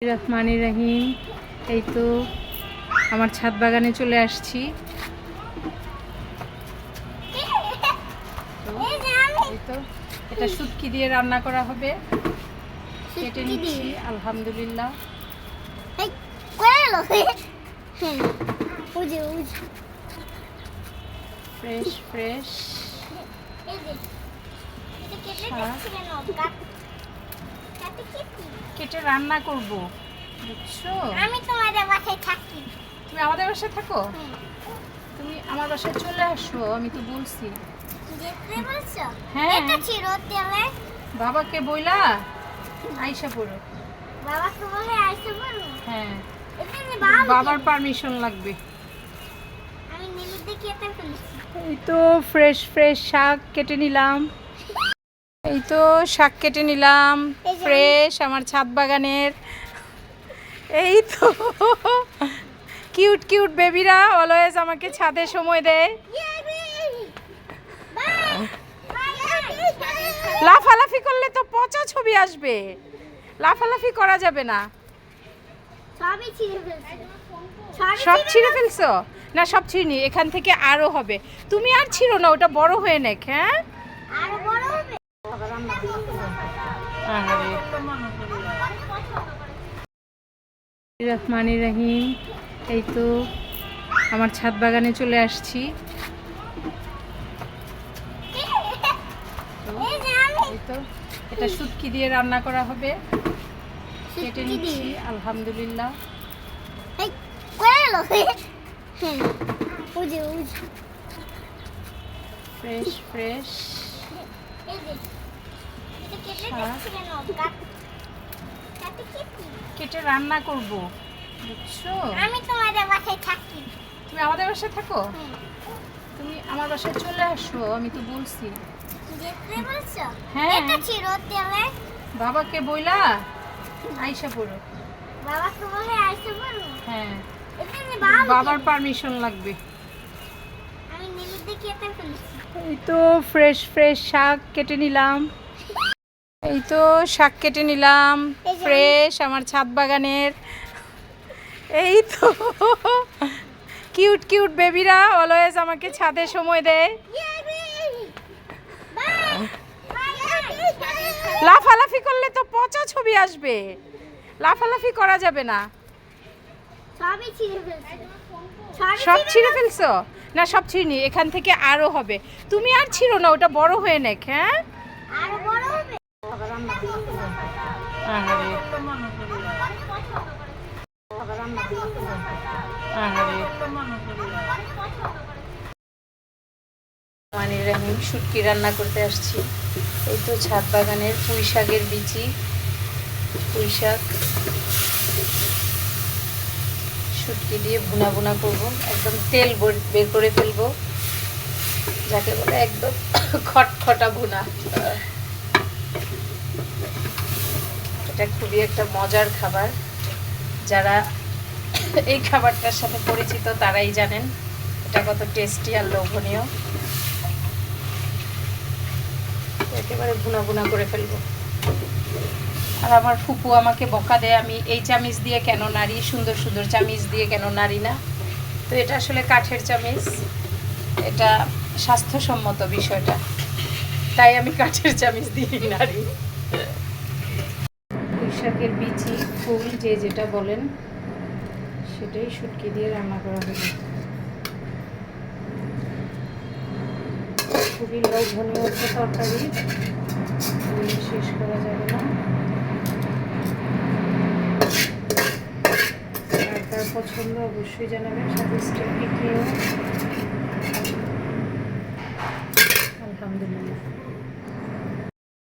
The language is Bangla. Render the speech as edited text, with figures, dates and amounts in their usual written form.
রহমানির রহিম। এই তো আমার ছাদ বাগানে চলে আসছি। এই তো এটা শুটকি দিয়ে রান্না করা হবে, কেটে নিচ্ছি। আলহামদুলিল্লাহ। ফ্রেশ ফ্রেশ কেটে রান্না করব, বুঝছো? আমি তোমাদের বাসায় থাকি। তুমি আমাদের বাসায় থাকো? তুমি আমার বাসায় চলে আসো, আমি তো বলছি। যেতে বলছো? হ্যাঁ। এটা ছিল তেলে। বাবাকে বইলা আইসা পড়ো। বাবাকে বলে আইসা বলো। হ্যাঁ, এটা নি বাবা। বাবার পারমিশন লাগবে। আমি নিলে দেখি এটা ফেলেছি। এই তো ফ্রেশ ফ্রেশ শাক কেটে নিলাম। এই তো শাক কেটে নিলাম ফ্রেশ আমার ছাদ বাগানের। এই তো কিউট কিউট বেবিরা অলওয়েজ আমাকে ছাদে সময় দেয়। লাফালাফি করলে তো পচা ছবি আসবে, লাফালাফি করা যাবে না। সবই ছিঁড়ে ফেলছি। সব ছিঁড়ে ফেলছো? না, সব ছিঁড়নি, এখান থেকে আরো হবে। তুমি আর ছিঁড়ো না, ওটা বড় হয়ে নেক। হ্যাঁ, আরো বড় হবে। রহমানির রহিম। এই তো আমার ছাদ বাগানে চলে আসছি। এই তো এটা শুটকি দিয়ে রান্না করা হবে, কেটে নিচ্ছি। আলহামদুলিল্লাহ। এই কোয়েলো। ওজে ফ্রেশ ফ্রেশ এই যে এটা কেটে দিচ্ছি কেন? কাটে কেটে। কেটে রান্না করব, বুঝছো? আমি তোমাদের বাসায় থাকি। তুমি আমাদের বাসায় থাকো? তুমি আমার বাসায় চলে আসো, আমি তো বলছি। যেতে বলছো? হ্যাঁ। এটা ছিল তেলে। বাবাকে বইলা আইসা পড়ো। বাবাকে বলে আইসা বলো। হ্যাঁ, এটা নি বাবা। বাবার পারমিশন লাগবে। আমি নিলে দেখি এটা ফেলেছি। এই তো ফ্রেশ ফ্রেশ শাক কেটে নিলাম। এই তো শাক কেটে নিলাম ফ্রেশ আমার ছাদ বাগানের। এই তো কিউট কিউট বেবিরা অলওয়েজ আমাকে ছাদে সময় দেয়। লাফালাফি করলে তো পচা ছবি আসবে, লাফালাফি করা যাবে না। সবই ছিঁড়ে ফেলছি। সব ছিঁড়ে ফেলছো? না, সব ছিঁড়নি, এখান থেকে আরো হবে। তুমি আর ছিঁড়ো না, ওটা বড় হয়ে নেক। হ্যাঁ, আরো বড় হবে। শুটকি রান্না করতে আসছি। এই তো ছাদ বাগানের পুঁই শাকের বিচি, পুঁই শাক শুটকি দিয়ে ভুনা ভুনা করবো, একদম তেল বের করে ফেলবো, যাকে বলে একদম খটখটা ভুনা। এটা খুবই একটা মজার খাবার, যারা এই খাবারটার সাথে পরিচিত তারাই জানেন এটা কত টেস্টি আর লোভনীয়। একেবারে ভুনা ভুনা করে ফেলবো। আর আমার ফুপু আমাকে বকা দেয় আমি এই চামিচ দিয়ে কেন নাড়ি, সুন্দর সুন্দর চামিচ দিয়ে কেন নাড়ি না। তো এটা আসলে কাঠের চামিচ, এটা স্বাস্থ্যসম্মত বিষয়টা, তাই আমি কাঠের চামিচ দিয়ে নাড়ি। পুঁই শাকের বিচি, ফুল, যে যেটা বলেন সেটাই শুটকি দিয়ে রান্না করা হবে। খুবই লোভনীয় একটা তরকারি, শেষ করা যাবে না। আর তার পছন্দ অবশ্যই জানাবেন, সাথে স্টেপটি খেয়েও। আলহামদুলিল্লাহ।